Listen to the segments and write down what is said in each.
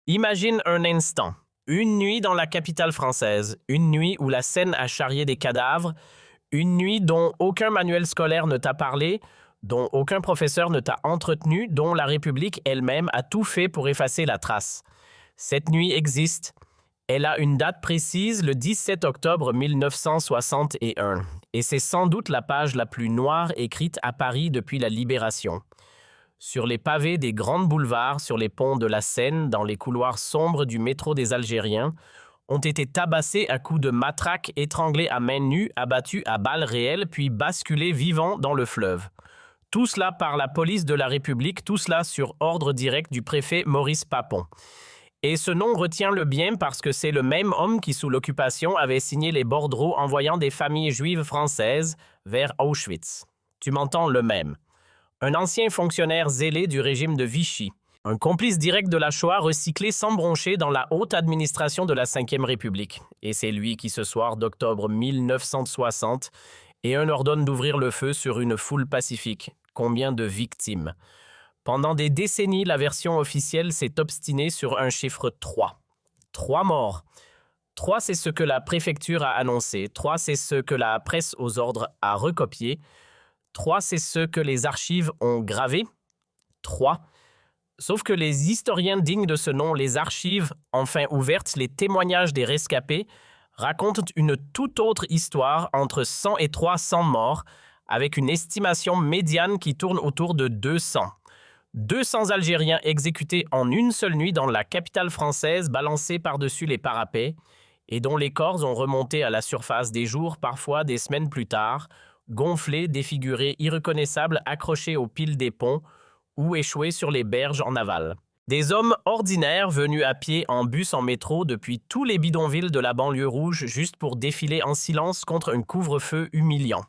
Imagine un instant. Une nuit dans la capitale française, une nuit où la Seine a charrié des cadavres, une nuit dont aucun manuel scolaire ne t'a parlé, dont aucun professeur ne t'a entretenu, dont la République elle-même a tout fait pour effacer la trace. Cette nuit existe. Elle a une date précise, le 17 octobre 1961, et c'est sans doute la page la plus noire écrite à Paris depuis la Libération. Sur les pavés des grands boulevards, sur les ponts de la Seine, dans les couloirs sombres du métro des Algériens, ont été tabassés à coups de matraque, étranglés à main nue, abattus à balles réelles, puis basculés vivants dans le fleuve. Tout cela par la police de la République, tout cela sur ordre direct du préfet Maurice Papon. Et ce nom retient le bien parce que c'est le même homme qui, sous l'occupation, avait signé les bordereaux envoyant des familles juives françaises vers Auschwitz. Tu m'entends, le même. Un ancien fonctionnaire zélé du régime de Vichy. Un complice direct de la Shoah recyclé sans broncher dans la haute administration de la Ve République. Et c'est lui qui, ce soir d'octobre 1960, et un ordonne d'ouvrir le feu sur une foule pacifique. Combien de victimes? Pendant des décennies, la version officielle s'est obstinée sur un chiffre 3. 3 morts. 3, c'est ce que la préfecture a annoncé. 3, c'est ce que la presse aux ordres a recopié. 3, c'est ce que les archives ont gravé. 3. Sauf que les historiens dignes de ce nom, les archives, enfin ouvertes, les témoignages des rescapés, racontent une toute autre histoire entre 100 et 300 morts, avec une estimation médiane qui tourne autour de 200. 200 Algériens exécutés en une seule nuit dans la capitale française, balancés par-dessus les parapets, et dont les corps ont remonté à la surface des jours, parfois des semaines plus tard, gonflés, défigurés, irreconnaissables, accrochés aux piles des ponts ou échoués sur les berges en aval. Des hommes ordinaires venus à pied, en bus, en métro, depuis tous les bidonvilles de la banlieue rouge, juste pour défiler en silence contre un couvre-feu humiliant.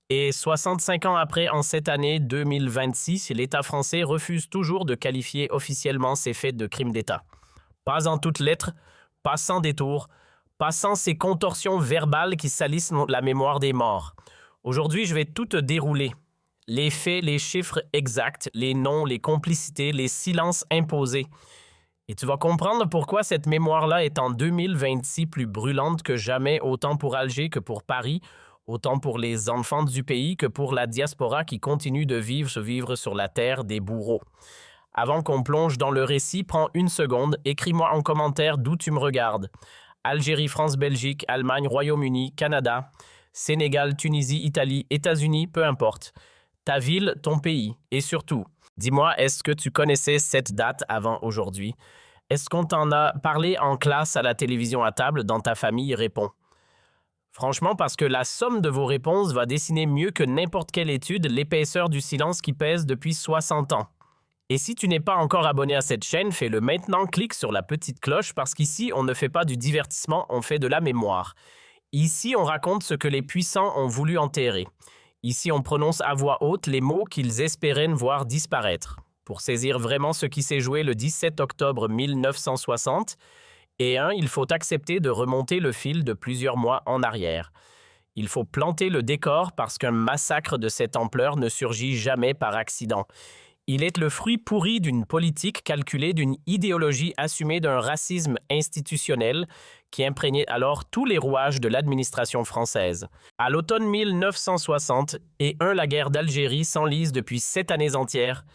Et 65 ans après, en cette année 2026, l'État français refuse toujours de qualifier officiellement ces faits de crimes d'État. Pas en toutes lettres, pas sans détour, pas sans ces contorsions verbales qui salissent la mémoire des morts. Aujourd'hui, je vais tout te dérouler. Les faits, les chiffres exacts, les noms, les complicités, les silences imposés. Et tu vas comprendre pourquoi cette mémoire-là est en 2026 plus brûlante que jamais, autant pour Alger que pour Paris, autant pour les enfants du pays que pour la diaspora qui continue de vivre sur la terre des bourreaux. Avant qu'on plonge dans le récit, prends une seconde, écris-moi en commentaire d'où tu me regardes. Algérie, France, Belgique, Allemagne, Royaume-Uni, Canada, Sénégal, Tunisie, Italie, États-Unis, peu importe. Ta ville, ton pays. Et surtout, dis-moi, est-ce que tu connaissais cette date avant aujourd'hui? Est-ce qu'on t'en a parlé en classe, à la télévision, à table, dans ta famille? Réponds. Franchement, parce que la somme de vos réponses va dessiner mieux que n'importe quelle étude l'épaisseur du silence qui pèse depuis 60 ans. Et si tu n'es pas encore abonné à cette chaîne, fais-le maintenant, clique sur la petite cloche parce qu'ici, on ne fait pas du divertissement, on fait de la mémoire. Ici, on raconte ce que les puissants ont voulu enterrer. Ici, on prononce à voix haute les mots qu'ils espéraient voir disparaître. Pour saisir vraiment ce qui s'est joué le 17 octobre 1960, il faut accepter de remonter le fil de plusieurs mois en arrière. Il faut planter le décor parce qu'un massacre de cette ampleur ne surgit jamais par accident. Il est le fruit pourri d'une politique calculée, d'une idéologie assumée, d'un racisme institutionnel qui imprégnait alors tous les rouages de l'administration française. À l'automne 1960, la guerre d'Algérie s'enlise depuis 7 années entières.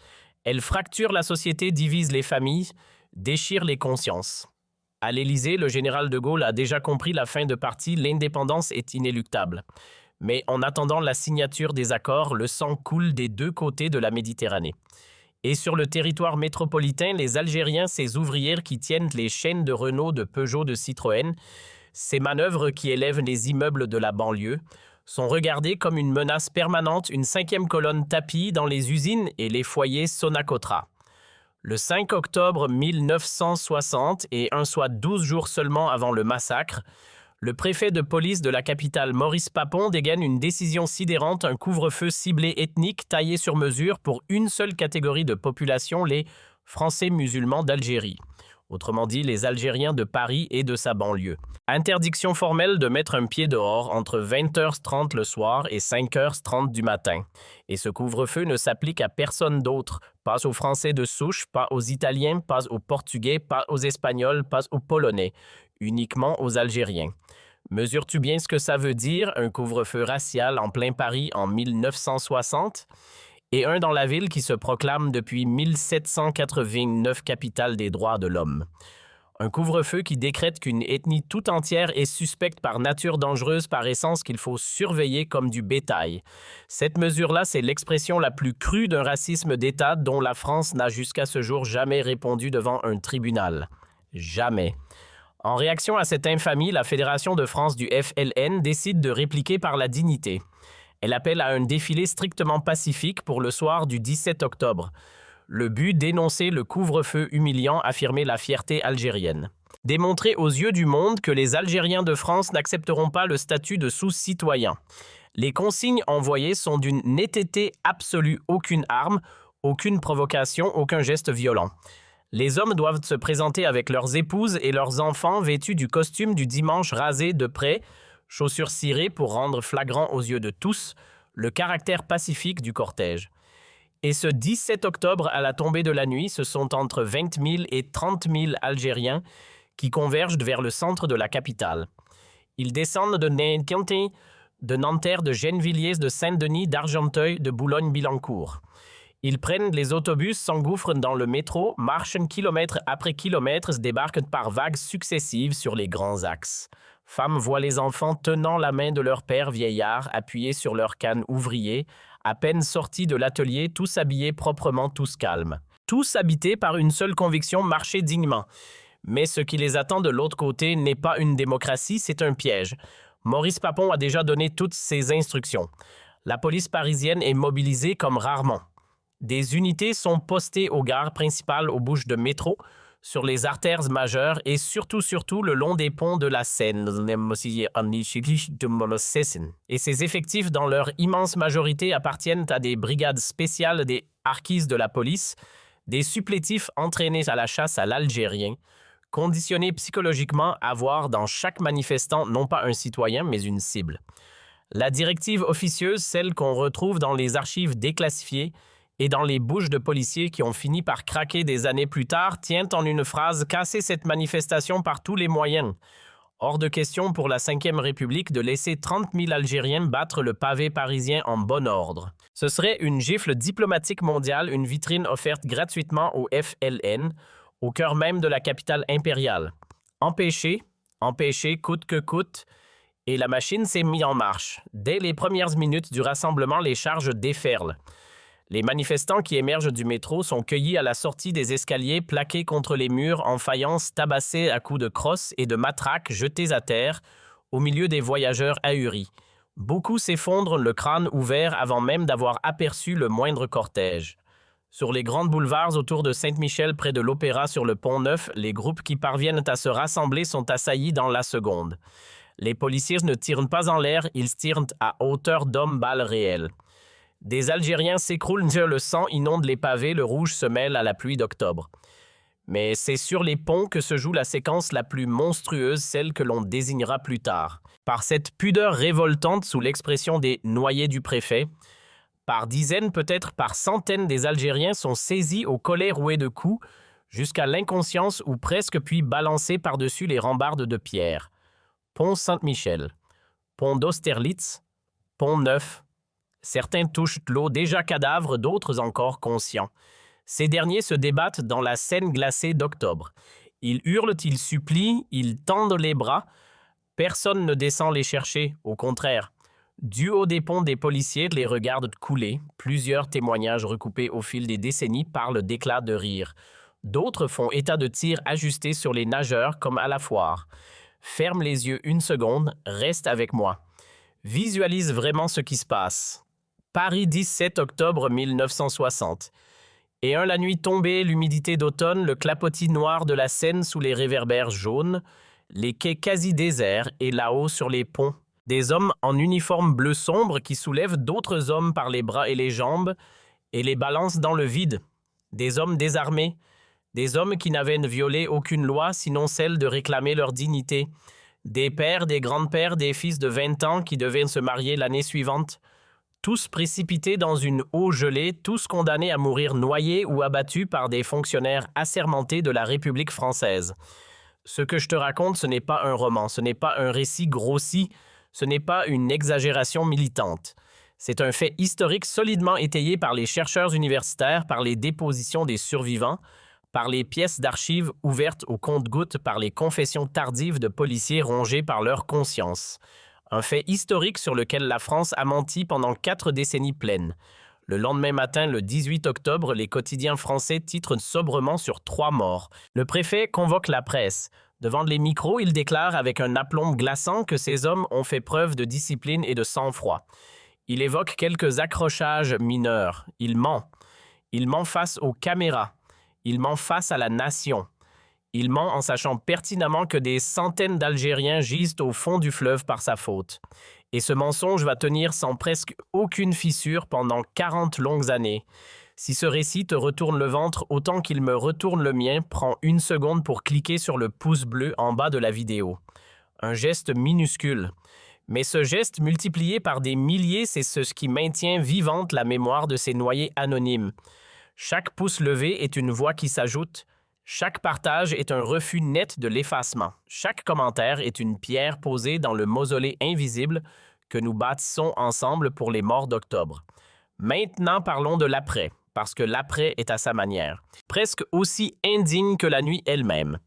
Elle fracture la société, divise les familles, déchire les consciences. À l'Élysée, le général de Gaulle a déjà compris la fin de partie, l'indépendance est inéluctable. Mais en attendant la signature des accords, le sang coule des deux côtés de la Méditerranée. Et sur le territoire métropolitain, les Algériens, ces ouvrières qui tiennent les chaînes de Renault, de Peugeot, de Citroën, ces manœuvres qui élèvent les immeubles de la banlieue, sont regardés comme une menace permanente, une 5e colonne tapie dans les usines et les foyers Sonacotra. Le 5 octobre 1960, soit 12 jours seulement avant le massacre, le préfet de police de la capitale Maurice Papon dégaine une décision sidérante, un couvre-feu ciblé ethnique taillé sur mesure pour une seule catégorie de population, les Français musulmans d'Algérie. autrement dit les Algériens de Paris et de sa banlieue. Interdiction formelle de mettre un pied dehors entre 20h30 le soir et 5h30 du matin. Et ce couvre-feu ne s'applique à personne d'autre, pas aux Français de souche, pas aux Italiens, pas aux Portugais, pas aux Espagnols, pas aux Polonais, uniquement aux Algériens. Mesures-tu bien ce que ça veut dire, un couvre-feu racial en plein Paris en 1960? Et un dans la ville qui se proclame depuis 1789 capitale des droits de l'homme. Un couvre-feu qui décrète qu'une ethnie tout entière est suspecte par nature dangereuse par essence qu'il faut surveiller comme du bétail. Cette mesure-là, c'est l'expression la plus crue d'un racisme d'État dont la France n'a jusqu'à ce jour jamais répondu devant un tribunal. Jamais. En réaction à cette infamie, la Fédération de France du FLN décide de répliquer par la dignité. Elle appelle à un défilé strictement pacifique pour le soir du 17 octobre. Le but, dénoncer le couvre-feu humiliant, affirmer la fierté algérienne. Démontrer aux yeux du monde que les Algériens de France n'accepteront pas le statut de sous-citoyen. Les consignes envoyées sont d'une netteté absolue, aucune arme, aucune provocation, aucun geste violent. Les hommes doivent se présenter avec leurs épouses et leurs enfants vêtus du costume du dimanche rasé de près, chaussures cirées pour rendre flagrant aux yeux de tous le caractère pacifique du cortège. Et ce 17 octobre, à la tombée de la nuit, ce sont entre 20 000 et 30 000 Algériens qui convergent vers le centre de la capitale. Ils descendent de Nanterre, de Nanterre, de Gennevilliers, de Saint-Denis, d'Argenteuil, de Boulogne-Billancourt. Ils prennent les autobus, s'engouffrent dans le métro, marchent kilomètre après kilomètre, se débarquent par vagues successives sur les grands axes. Femmes voient les enfants tenant la main de leur père vieillard, appuyés sur leur canne ouvrier, à peine sortis de l'atelier, tous habillés proprement, tous calmes. Tous habités par une seule conviction, marcher dignement. Mais ce qui les attend de l'autre côté n'est pas une démocratie, c'est un piège. Maurice Papon a déjà donné toutes ses instructions. La police parisienne est mobilisée comme rarement. Des unités sont postées aux gares principales, aux bouches de métro, sur les artères majeures et surtout le long des ponts de la Seine. Et ces effectifs, dans leur immense majorité, appartiennent à des brigades spéciales des harkis de la police, des supplétifs entraînés à la chasse à l'Algérien, conditionnés psychologiquement à voir dans chaque manifestant non pas un citoyen, mais une cible. La directive officieuse, celle qu'on retrouve dans les archives déclassifiées, et dans les bouches de policiers qui ont fini par craquer des années plus tard, tient en une phrase « Casser cette manifestation par tous les moyens ». Hors de question pour la Ve République de laisser 30 000 Algériens battre le pavé parisien en bon ordre. Ce serait une gifle diplomatique mondiale, une vitrine offerte gratuitement au FLN, au cœur même de la capitale impériale. Empêcher, coûte que coûte, et la machine s'est mise en marche. Dès les premières minutes du rassemblement, les charges déferlent. Les manifestants qui émergent du métro sont cueillis à la sortie des escaliers, plaqués contre les murs en faïence, tabassés à coups de crosse et de matraques jetés à terre, au milieu des voyageurs ahuris. Beaucoup s'effondrent le crâne ouvert avant même d'avoir aperçu le moindre cortège. Sur les grands boulevards autour de Saint-Michel, près de l'Opéra sur le Pont-Neuf, les groupes qui parviennent à se rassembler sont assaillis dans la seconde. Les policiers ne tirent pas en l'air, ils tirent à hauteur d'hommes balles réelles. Des Algériens s'écroulent, le sang inonde les pavés, le rouge se mêle à la pluie d'octobre. Mais c'est sur les ponts que se joue la séquence la plus monstrueuse, celle que l'on désignera plus tard. Par cette pudeur révoltante sous l'expression des noyés du préfet, par dizaines, peut-être par centaines des Algériens sont saisis au collet roué de coups, jusqu'à l'inconscience ou presque puis balancés par-dessus les rambardes de pierre. Pont Saint-Michel, pont d'Austerlitz, pont Neuf. Certains touchent l'eau déjà cadavres, d'autres encore conscients. Ces derniers se débattent dans la Seine glacée d'octobre. Ils hurlent, ils supplient, ils tendent les bras. Personne ne descend les chercher, au contraire. Du haut des ponts, des policiers les regardent couler. Plusieurs témoignages recoupés au fil des décennies parlent d'éclats de rire. D'autres font état de tirs ajustés sur les nageurs comme à la foire. Ferme les yeux une seconde, reste avec moi. Visualise vraiment ce qui se passe. Paris 17 octobre 1960. Et la nuit tombée, l'humidité d'automne, le clapotis noir de la Seine sous les réverbères jaunes, les quais quasi déserts et là-haut sur les ponts, des hommes en uniforme bleu sombre qui soulèvent d'autres hommes par les bras et les jambes et les balancent dans le vide. Des hommes désarmés, Des hommes qui n'avaient violé aucune loi sinon celle de réclamer leur dignité. Des pères, des grands-pères, des fils de 20 ans qui devaient se marier l'année suivante. Tous précipités dans une eau gelée, tous condamnés à mourir noyés ou abattus par des fonctionnaires assermentés de la République française. Ce que je te raconte, ce n'est pas un roman, ce n'est pas un récit grossi, ce n'est pas une exagération militante. C'est un fait historique solidement étayé par les chercheurs universitaires, par les dépositions des survivants, par les pièces d'archives ouvertes au compte-gouttes, par les confessions tardives de policiers rongés par leur conscience. Un fait historique sur lequel la France a menti pendant 4 décennies pleines. Le lendemain matin, le 18 octobre, les quotidiens français titrent sobrement sur 3 morts. Le préfet convoque la presse. Devant les micros, il déclare avec un aplomb glaçant que ces hommes ont fait preuve de discipline et de sang-froid. Il évoque quelques accrochages mineurs. Il ment. Il ment face aux caméras. Il ment face à la nation. Il ment en sachant pertinemment que des centaines d'Algériens gisent au fond du fleuve par sa faute. Et ce mensonge va tenir sans presque aucune fissure pendant 40 longues années. Si ce récit te retourne le ventre autant qu'il me retourne le mien, prends 1 seconde pour cliquer sur le pouce bleu en bas de la vidéo. Un geste minuscule. Mais ce geste multiplié par des milliers, c'est ce qui maintient vivante la mémoire de ces noyés anonymes. Chaque pouce levé est une voix qui s'ajoute. Chaque partage est un refus net de l'effacement. Chaque commentaire est une pierre posée dans le mausolée invisible que nous bâtissons ensemble pour les morts d'octobre. Maintenant, parlons de l'après, parce que l'après est à sa manière, presque aussi indigne que la nuit elle-même.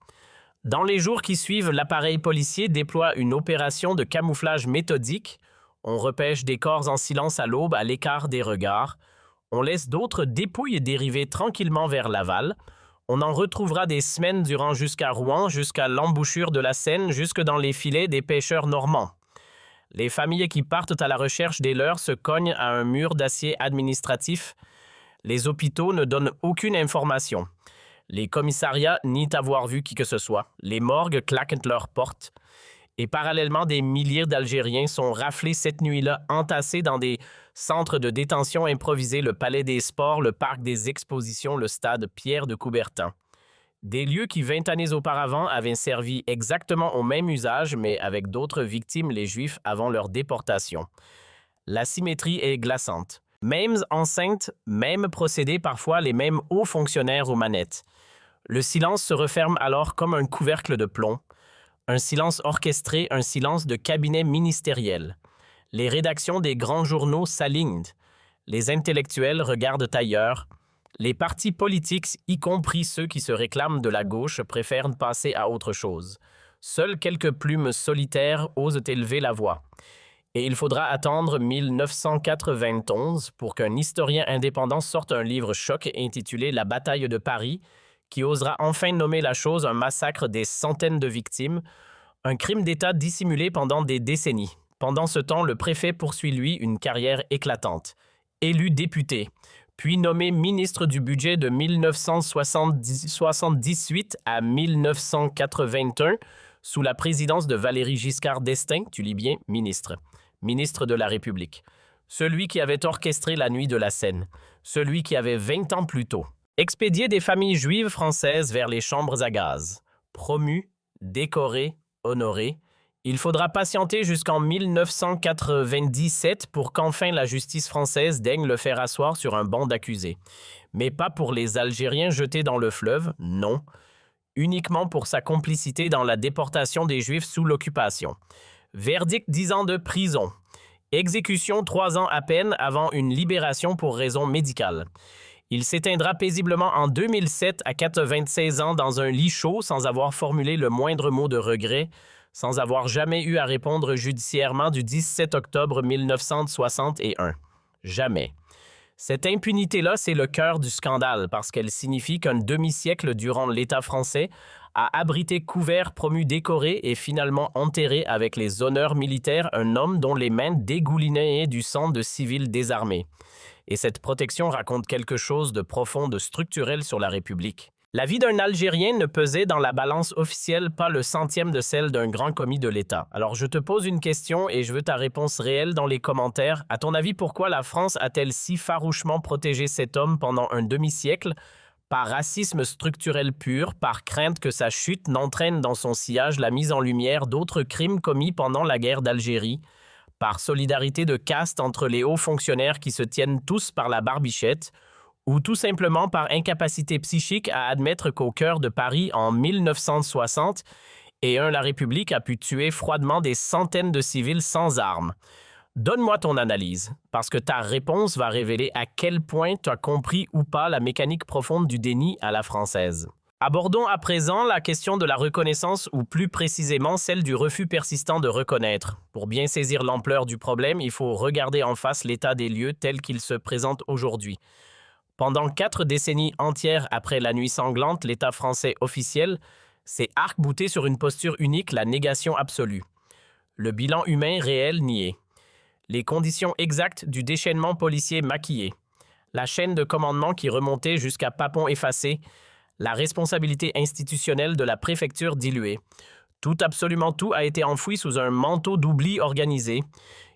Dans les jours qui suivent, l'appareil policier déploie une opération de camouflage méthodique. On repêche des corps en silence à l'aube, à l'écart des regards. On laisse d'autres dépouilles dériver tranquillement vers Laval. On en retrouvera des semaines durant jusqu'à Rouen, jusqu'à l'embouchure de la Seine, jusque dans les filets des pêcheurs normands. Les familles qui partent à la recherche des leurs se cognent à un mur d'acier administratif. Les hôpitaux ne donnent aucune information. Les commissariats nient avoir vu qui que ce soit. Les morgues claquent leurs portes. Et parallèlement, des milliers d'Algériens sont raflés cette nuit-là, entassés dans des centres de détention improvisés, le Palais des Sports, le Parc des Expositions, le stade Pierre de Coubertin. Des lieux qui 20 années auparavant avaient servi exactement au même usage, mais avec d'autres victimes, les Juifs, avant leur déportation. La symétrie est glaçante. Mêmes enceintes, mêmes procédés, parfois les mêmes hauts fonctionnaires aux manettes. Le silence se referme alors comme un couvercle de plomb. Un silence orchestré, un silence de cabinet ministériel. Les rédactions des grands journaux s'alignent. Les intellectuels regardent ailleurs. Les partis politiques, y compris ceux qui se réclament de la gauche, préfèrent passer à autre chose. Seules quelques plumes solitaires osent élever la voix. Et il faudra attendre 1991 pour qu'un historien indépendant sorte un livre choc intitulé « La bataille de Paris », qui osera enfin nommer la chose un massacre des centaines de victimes, un crime d'État dissimulé pendant des décennies. Pendant ce temps, le préfet poursuit, lui, une carrière éclatante. Élu député, puis nommé ministre du budget de 1978 à 1981, sous la présidence de Valéry Giscard d'Estaing, tu lis bien, ministre de la République. Celui qui avait orchestré la nuit de la Seine, celui qui avait 20 ans plus tôt. Expédié des familles juives françaises vers les chambres à gaz. Promu, décoré, honoré. Il faudra patienter jusqu'en 1997 pour qu'enfin la justice française daigne le faire asseoir sur un banc d'accusés. Mais pas pour les Algériens jetés dans le fleuve, non. Uniquement pour sa complicité dans la déportation des Juifs sous l'occupation. Verdict 10 ans de prison. Exécution 3 ans à peine avant une libération pour raison médicale. Il s'éteindra paisiblement en 2007 à 96 ans dans un lit chaud sans avoir formulé le moindre mot de regret, sans avoir jamais eu à répondre judiciairement du 17 octobre 1961. Jamais. Cette impunité-là, c'est le cœur du scandale parce qu'elle signifie qu'un demi-siècle durant l'État français a abrité, couvert, promu, décoré et finalement enterré avec les honneurs militaires un homme dont les mains dégoulinaient du sang de civils désarmés. Et cette protection raconte quelque chose de profond, de structurel sur la République. La vie d'un Algérien ne pesait dans la balance officielle pas le centième de celle d'un grand commis de l'État. Alors je te pose une question et je veux ta réponse réelle dans les commentaires. À ton avis, pourquoi la France a-t-elle si farouchement protégé cet homme pendant un demi-siècle? Par racisme structurel pur, par crainte que sa chute n'entraîne dans son sillage la mise en lumière d'autres crimes commis pendant la guerre d'Algérie, par solidarité de caste entre les hauts fonctionnaires qui se tiennent tous par la barbichette, ou tout simplement par incapacité psychique à admettre qu'au cœur de Paris en 1960, la République a pu tuer froidement des centaines de civils sans armes. Donne-moi ton analyse, parce que ta réponse va révéler à quel point tu as compris ou pas la mécanique profonde du déni à la française. Abordons à présent la question de la reconnaissance ou plus précisément celle du refus persistant de reconnaître. Pour bien saisir l'ampleur du problème, il faut regarder en face l'état des lieux tel qu'il se présente aujourd'hui. Pendant 4 décennies entières après la Nuit sanglante, l'État français officiel s'est arc-bouté sur une posture unique, la négation absolue. Le bilan humain réel nié. Les conditions exactes du déchaînement policier maquillé. La chaîne de commandement qui remontait jusqu'à Papon effacé. La responsabilité institutionnelle de la préfecture diluée. Tout, absolument tout, a été enfoui sous un manteau d'oubli organisé.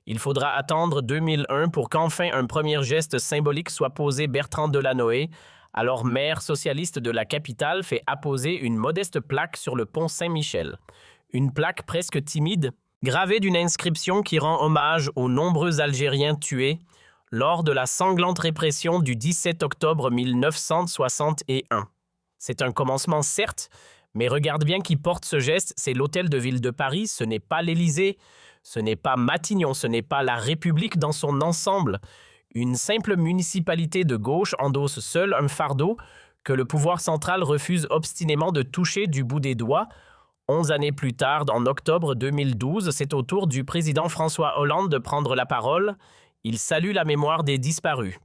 Il faudra attendre 2001 pour qu'enfin un premier geste symbolique soit posé. Bertrand Delanoë, alors maire socialiste de la capitale, fait apposer une modeste plaque sur le pont Saint-Michel. Une plaque presque timide, gravée d'une inscription qui rend hommage aux nombreux Algériens tués lors de la sanglante répression du 17 octobre 1961. C'est un commencement, certes, mais regarde bien qui porte ce geste, c'est l'Hôtel de Ville de Paris, ce n'est pas l'Élysée, ce n'est pas Matignon, ce n'est pas la République dans son ensemble. Une simple municipalité de gauche endosse seule un fardeau que le pouvoir central refuse obstinément de toucher du bout des doigts. 11 années plus tard, en octobre 2012, c'est au tour du président François Hollande de prendre la parole. Il salue la mémoire des disparus.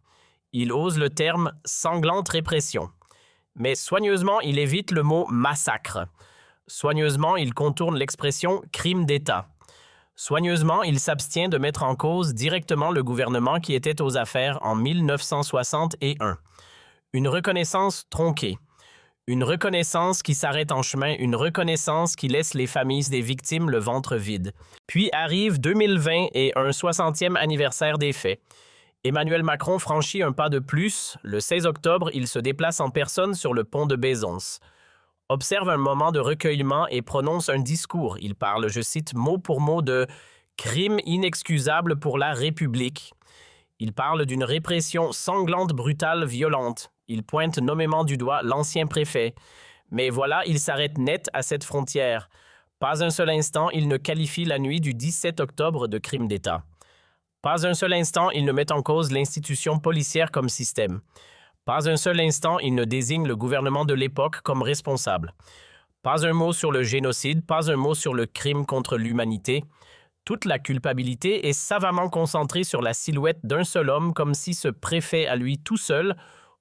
Il ose le terme « sanglante répression ». Mais soigneusement, il évite le mot « massacre ». Soigneusement, il contourne l'expression « crime d'État ». Soigneusement, il s'abstient de mettre en cause directement le gouvernement qui était aux affaires en 1961. Une reconnaissance tronquée. Une reconnaissance qui s'arrête en chemin, une reconnaissance qui laisse les familles des victimes le ventre vide. Puis arrive 2020 et un 60e anniversaire des faits. Emmanuel Macron franchit un pas de plus. Le 16 octobre, il se déplace en personne sur le pont de Bezons. Observe un moment de recueillement et prononce un discours. Il parle, je cite, mot pour mot de « crime inexcusable pour la République ». Il parle d'une répression sanglante, brutale, violente. Il pointe nommément du doigt l'ancien préfet. Mais voilà, il s'arrête net à cette frontière. Pas un seul instant, il ne qualifie la nuit du 17 octobre de crime d'État. Pas un seul instant, il ne met en cause l'institution policière comme système. Pas un seul instant, il ne désigne le gouvernement de l'époque comme responsable. Pas un mot sur le génocide, pas un mot sur le crime contre l'humanité. Toute la culpabilité est savamment concentrée sur la silhouette d'un seul homme, comme si ce préfet à lui tout seul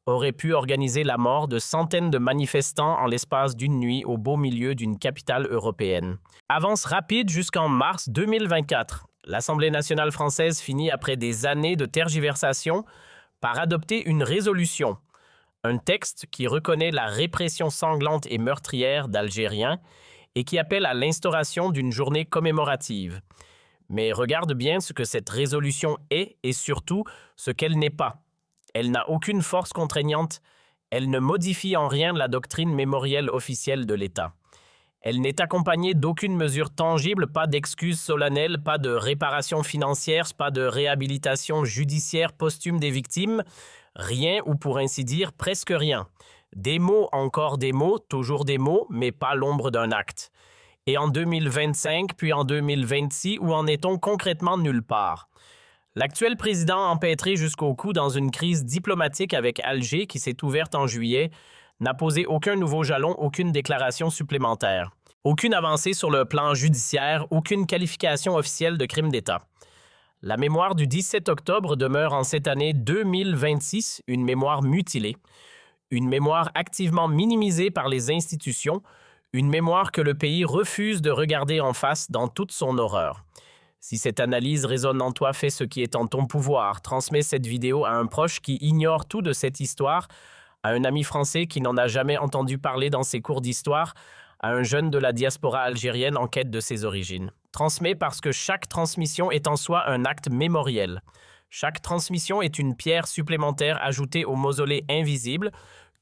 aurait pu organiser la mort de centaines de manifestants en l'espace d'une nuit au beau milieu d'une capitale européenne. Avance rapide jusqu'en mars 2024. L'Assemblée nationale française finit, après des années de tergiversation, par adopter une résolution, un texte qui reconnaît la répression sanglante et meurtrière d'Algériens et qui appelle à l'instauration d'une journée commémorative. Mais regarde bien ce que cette résolution est et surtout ce qu'elle n'est pas. Elle n'a aucune force contraignante, elle ne modifie en rien la doctrine mémorielle officielle de l'État. Elle n'est accompagnée d'aucune mesure tangible, pas d'excuses solennelles, pas de réparation financière, pas de réhabilitation judiciaire posthume des victimes, rien ou pour ainsi dire presque rien. Des mots, encore des mots, toujours des mots, mais pas l'ombre d'un acte. Et en 2025, puis en 2026, où en est-on concrètement? Nulle part. L'actuel président empêtré jusqu'au cou dans une crise diplomatique avec Alger qui s'est ouverte en juillet n'a posé aucun nouveau jalon, aucune déclaration supplémentaire. Aucune avancée sur le plan judiciaire, aucune qualification officielle de crime d'État. La mémoire du 17 octobre demeure en cette année 2026 une mémoire mutilée, une mémoire activement minimisée par les institutions, une mémoire que le pays refuse de regarder en face dans toute son horreur. Si cette analyse résonne en toi, fais ce qui est en ton pouvoir. Transmets cette vidéo à un proche qui ignore tout de cette histoire, à un ami français qui n'en a jamais entendu parler dans ses cours d'histoire, à un jeune de la diaspora algérienne en quête de ses origines. Transmets parce que chaque transmission est en soi un acte mémoriel. Chaque transmission est une pierre supplémentaire ajoutée au mausolée invisible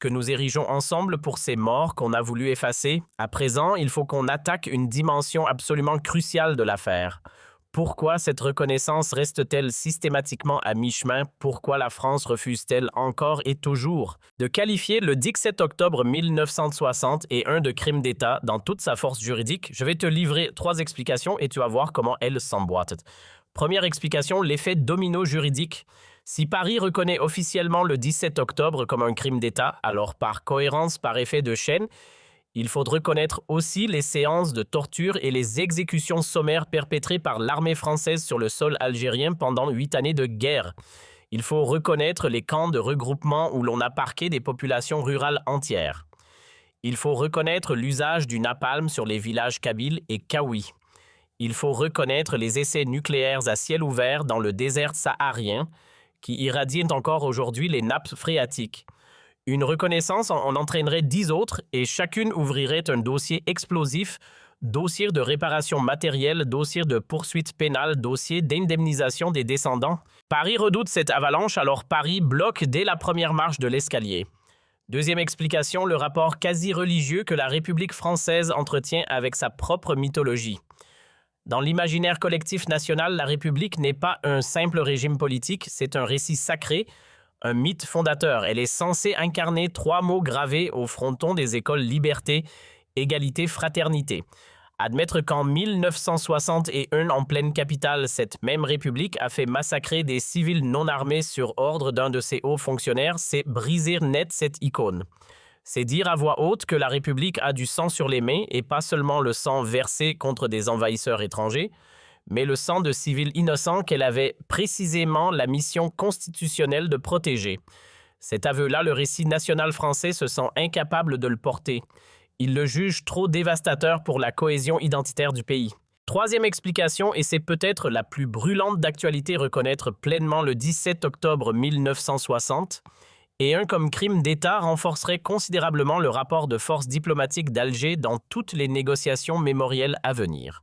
que nous érigeons ensemble pour ces morts qu'on a voulu effacer. À présent, il faut qu'on attaque une dimension absolument cruciale de l'affaire. Pourquoi cette reconnaissance reste-t-elle systématiquement à mi-chemin? Pourquoi la France refuse-t-elle encore et toujours de qualifier le 17 octobre 1960 et un de crime d'État dans toute sa force juridique? Je vais te livrer 3 explications et tu vas voir comment elles s'emboîtent. Première explication, l'effet domino juridique. Si Paris reconnaît officiellement le 17 octobre comme un crime d'État, alors par cohérence, par effet de chaîne, il faut reconnaître aussi les séances de torture et les exécutions sommaires perpétrées par l'armée française sur le sol algérien pendant 8 années de guerre. Il faut reconnaître les camps de regroupement où l'on a parqué des populations rurales entières. Il faut reconnaître l'usage du napalm sur les villages kabyles et kaouis. Il faut reconnaître les essais nucléaires à ciel ouvert dans le désert saharien qui irradient encore aujourd'hui les nappes phréatiques. Une reconnaissance en entraînerait 10 autres et chacune ouvrirait un dossier explosif, dossier de réparation matérielle, dossier de poursuite pénale, dossier d'indemnisation des descendants. Paris redoute cette avalanche, alors Paris bloque dès la première marche de l'escalier. Deuxième explication, le rapport quasi-religieux que la République française entretient avec sa propre mythologie. Dans l'imaginaire collectif national, la République n'est pas un simple régime politique, c'est un récit sacré, un mythe fondateur. Elle est censée incarner 3 mots gravés au fronton des écoles liberté, égalité, fraternité. Admettre qu'en 1961, en pleine capitale, cette même République a fait massacrer des civils non armés sur ordre d'un de ses hauts fonctionnaires, c'est briser net cette icône. C'est dire à voix haute que la République a du sang sur les mains et pas seulement le sang versé contre des envahisseurs étrangers, mais le sang de civils innocents qu'elle avait précisément la mission constitutionnelle de protéger. Cet aveu-là, le récit national français se sent incapable de le porter. Il le juge trop dévastateur pour la cohésion identitaire du pays. Troisième explication, et c'est peut-être la plus brûlante d'actualité, reconnaître pleinement le 17 octobre 1960, et un comme crime d'État renforcerait considérablement le rapport de force diplomatique d'Alger dans toutes les négociations mémorielles à venir.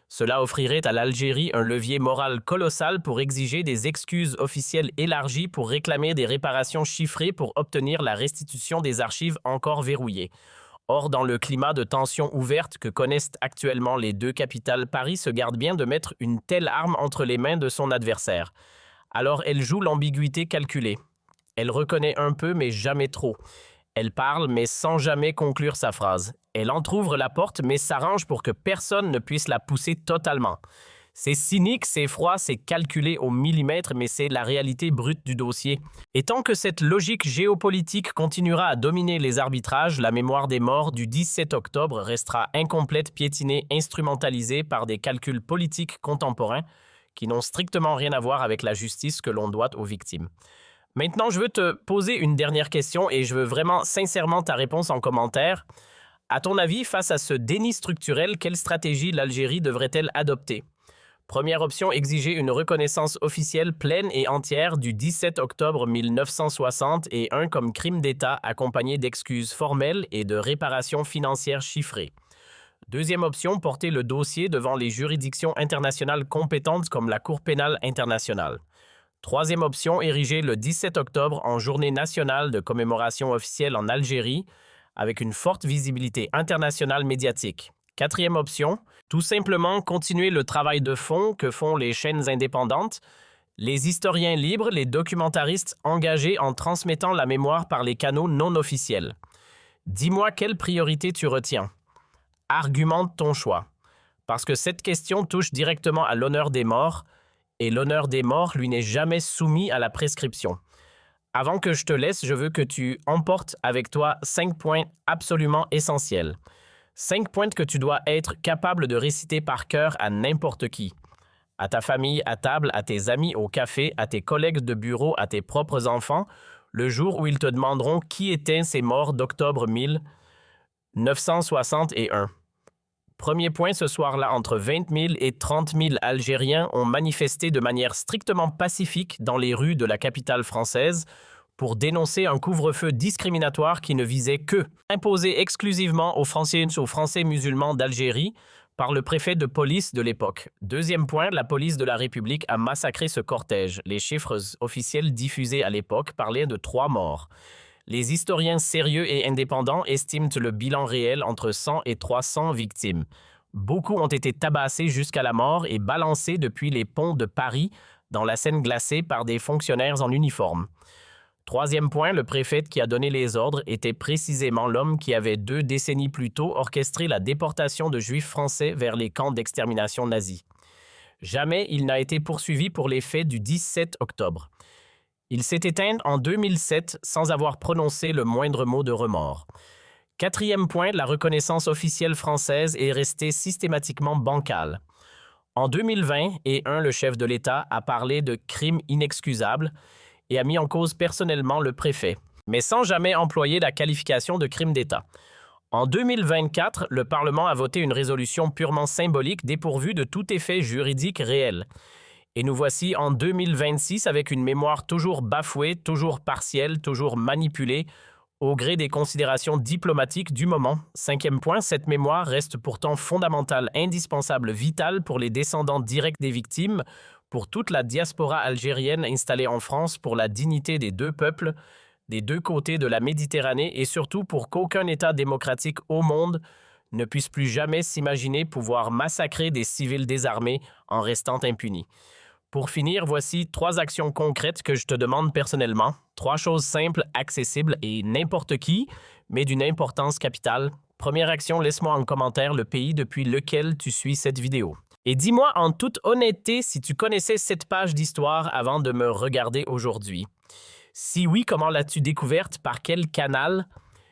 Cela offrirait à l'Algérie un levier moral colossal pour exiger des excuses officielles élargies pour réclamer des réparations chiffrées pour obtenir la restitution des archives encore verrouillées. Or, dans le climat de tension ouverte que connaissent actuellement les 2 capitales, Paris se garde bien de mettre une telle arme entre les mains de son adversaire. Alors elle joue l'ambiguïté calculée. Elle reconnaît un peu, mais jamais trop. Elle parle, mais sans jamais conclure sa phrase. Elle entrouvre la porte, mais s'arrange pour que personne ne puisse la pousser totalement. C'est cynique, c'est froid, c'est calculé au millimètre, mais c'est la réalité brute du dossier. Et tant que cette logique géopolitique continuera à dominer les arbitrages, la mémoire des morts du 17 octobre restera incomplète, piétinée, instrumentalisée par des calculs politiques contemporains qui n'ont strictement rien à voir avec la justice que l'on doit aux victimes. Maintenant, je veux te poser une dernière question et je veux vraiment sincèrement ta réponse en commentaire. À ton avis, face à ce déni structurel, quelle stratégie l'Algérie devrait-elle adopter? Première option, exiger une reconnaissance officielle pleine et entière du 17 octobre 1960 et un comme crime d'État accompagné d'excuses formelles et de réparations financières chiffrées. Deuxième option, porter le dossier devant les juridictions internationales compétentes comme la Cour pénale internationale. Troisième option, ériger le 17 octobre en journée nationale de commémoration officielle en Algérie avec une forte visibilité internationale médiatique. Quatrième option, tout simplement continuer le travail de fond que font les chaînes indépendantes, les historiens libres, les documentaristes engagés en transmettant la mémoire par les canaux non officiels. Dis-moi quelle priorité tu retiens. Argumente ton choix. Parce que cette question touche directement à l'honneur des morts, et l'honneur des morts lui n'est jamais soumis à la prescription. Avant que je te laisse, je veux que tu emportes avec toi 5 points absolument essentiels. 5 points que tu dois être capable de réciter par cœur à n'importe qui. À ta famille, à table, à tes amis, au café, à tes collègues de bureau, à tes propres enfants, le jour où ils te demanderont qui étaient ces morts d'octobre 1961. Premier point, ce soir-là, entre 20 000 et 30 000 Algériens ont manifesté de manière strictement pacifique dans les rues de la capitale française pour dénoncer un couvre-feu discriminatoire qui ne visait que imposé exclusivement aux Français musulmans d'Algérie par le préfet de police de l'époque. Deuxième point, la police de la République a massacré ce cortège. Les chiffres officiels diffusés à l'époque parlaient de 3 morts. Les historiens sérieux et indépendants estiment le bilan réel entre 100 et 300 victimes. Beaucoup ont été tabassés jusqu'à la mort et balancés depuis les ponts de Paris dans la Seine glacée par des fonctionnaires en uniforme. Troisième point, le préfet qui a donné les ordres était précisément l'homme qui avait 2 décennies plus tôt orchestré la déportation de Juifs français vers les camps d'extermination nazis. Jamais il n'a été poursuivi pour les faits du 17 octobre. Il s'est éteint en 2007 sans avoir prononcé le moindre mot de remords. Quatrième point, la reconnaissance officielle française est restée systématiquement bancale. En 2020, le chef de l'État a parlé de crime inexcusable et a mis en cause personnellement le préfet, mais sans jamais employer la qualification de crime d'État. En 2024, le Parlement a voté une résolution purement symbolique dépourvue de tout effet juridique réel. Et nous voici en 2026 avec une mémoire toujours bafouée, toujours partielle, toujours manipulée, au gré des considérations diplomatiques du moment. Cinquième point, cette mémoire reste pourtant fondamentale, indispensable, vitale pour les descendants directs des victimes, pour toute la diaspora algérienne installée en France, pour la dignité des 2 peuples, des 2 côtés de la Méditerranée et surtout pour qu'aucun État démocratique au monde ne puisse plus jamais s'imaginer pouvoir massacrer des civils désarmés en restant impunis. Pour finir, voici 3 actions concrètes que je te demande personnellement. 3 choses simples, accessibles et n'importe qui, mais d'une importance capitale. Première action, laisse-moi en commentaire le pays depuis lequel tu suis cette vidéo. Et dis-moi en toute honnêteté si tu connaissais cette page d'histoire avant de me regarder aujourd'hui. Si oui, comment l'as-tu découverte? Par quel canal?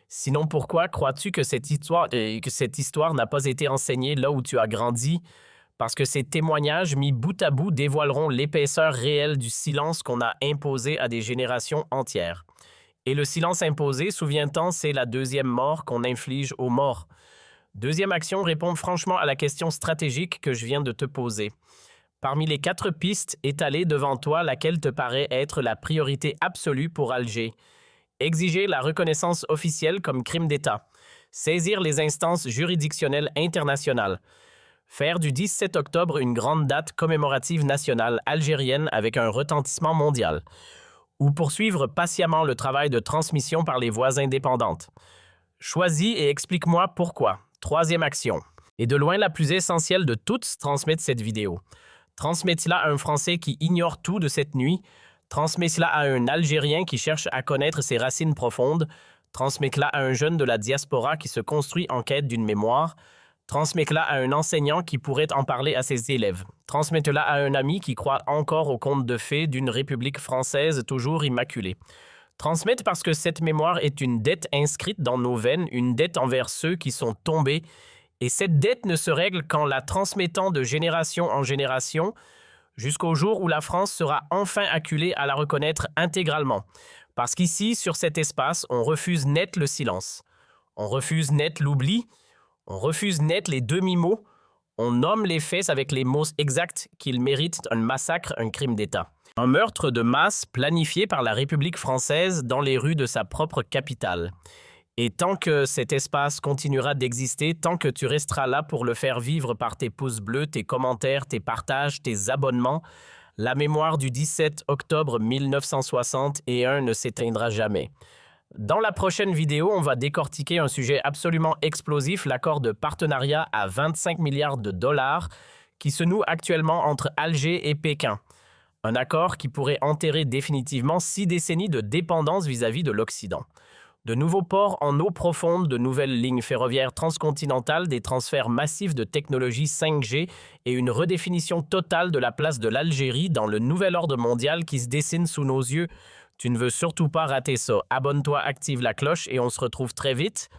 Sinon, pourquoi crois-tu que cette histoire n'a pas été enseignée là où tu as grandi? Parce que ces témoignages mis bout à bout dévoileront l'épaisseur réelle du silence qu'on a imposé à des générations entières. Et le silence imposé, souviens-t'en, c'est la 2e mort qu'on inflige aux morts. Deuxième action, répondre franchement à la question stratégique que je viens de te poser. Parmi les 4 pistes étalées devant toi, laquelle te paraît être la priorité absolue pour Alger? Exiger la reconnaissance officielle comme crime d'État. Saisir les instances juridictionnelles internationales. Faire du 17 octobre une grande date commémorative nationale algérienne avec un retentissement mondial. Ou poursuivre patiemment le travail de transmission par les voies indépendantes. Choisis et explique-moi pourquoi. Troisième action. Et de loin la plus essentielle de toutes, transmettre cette vidéo. Transmets-la à un Français qui ignore tout de cette nuit. Transmets-la à un Algérien qui cherche à connaître ses racines profondes. Transmets-la à un jeune de la diaspora qui se construit en quête d'une mémoire. Transmets-la à un enseignant qui pourrait en parler à ses élèves. Transmets-la à un ami qui croit encore au conte de fées d'une République française toujours immaculée. Transmettre parce que cette mémoire est une dette inscrite dans nos veines, une dette envers ceux qui sont tombés. Et cette dette ne se règle qu'en la transmettant de génération en génération, jusqu'au jour où la France sera enfin acculée à la reconnaître intégralement. Parce qu'ici, sur cet espace, on refuse net le silence. On refuse net l'oubli. On refuse net les demi-mots. On nomme les faits avec les mots exacts qu'ils méritent: un massacre, un crime d'État. Un meurtre de masse planifié par la République française dans les rues de sa propre capitale. Et tant que cet espace continuera d'exister, tant que tu resteras là pour le faire vivre par tes pouces bleus, tes commentaires, tes partages, tes abonnements, la mémoire du 17 octobre 1961 ne s'éteindra jamais. Dans la prochaine vidéo, on va décortiquer un sujet absolument explosif, l'accord de partenariat à 25 milliards de dollars qui se noue actuellement entre Alger et Pékin. Un accord qui pourrait enterrer définitivement 6 décennies de dépendance vis-à-vis de l'Occident. De nouveaux ports en eau profonde, de nouvelles lignes ferroviaires transcontinentales, des transferts massifs de technologies 5G et une redéfinition totale de la place de l'Algérie dans le nouvel ordre mondial qui se dessine sous nos yeux. Tu ne veux surtout pas rater ça. Abonne-toi, active la cloche et on se retrouve très vite.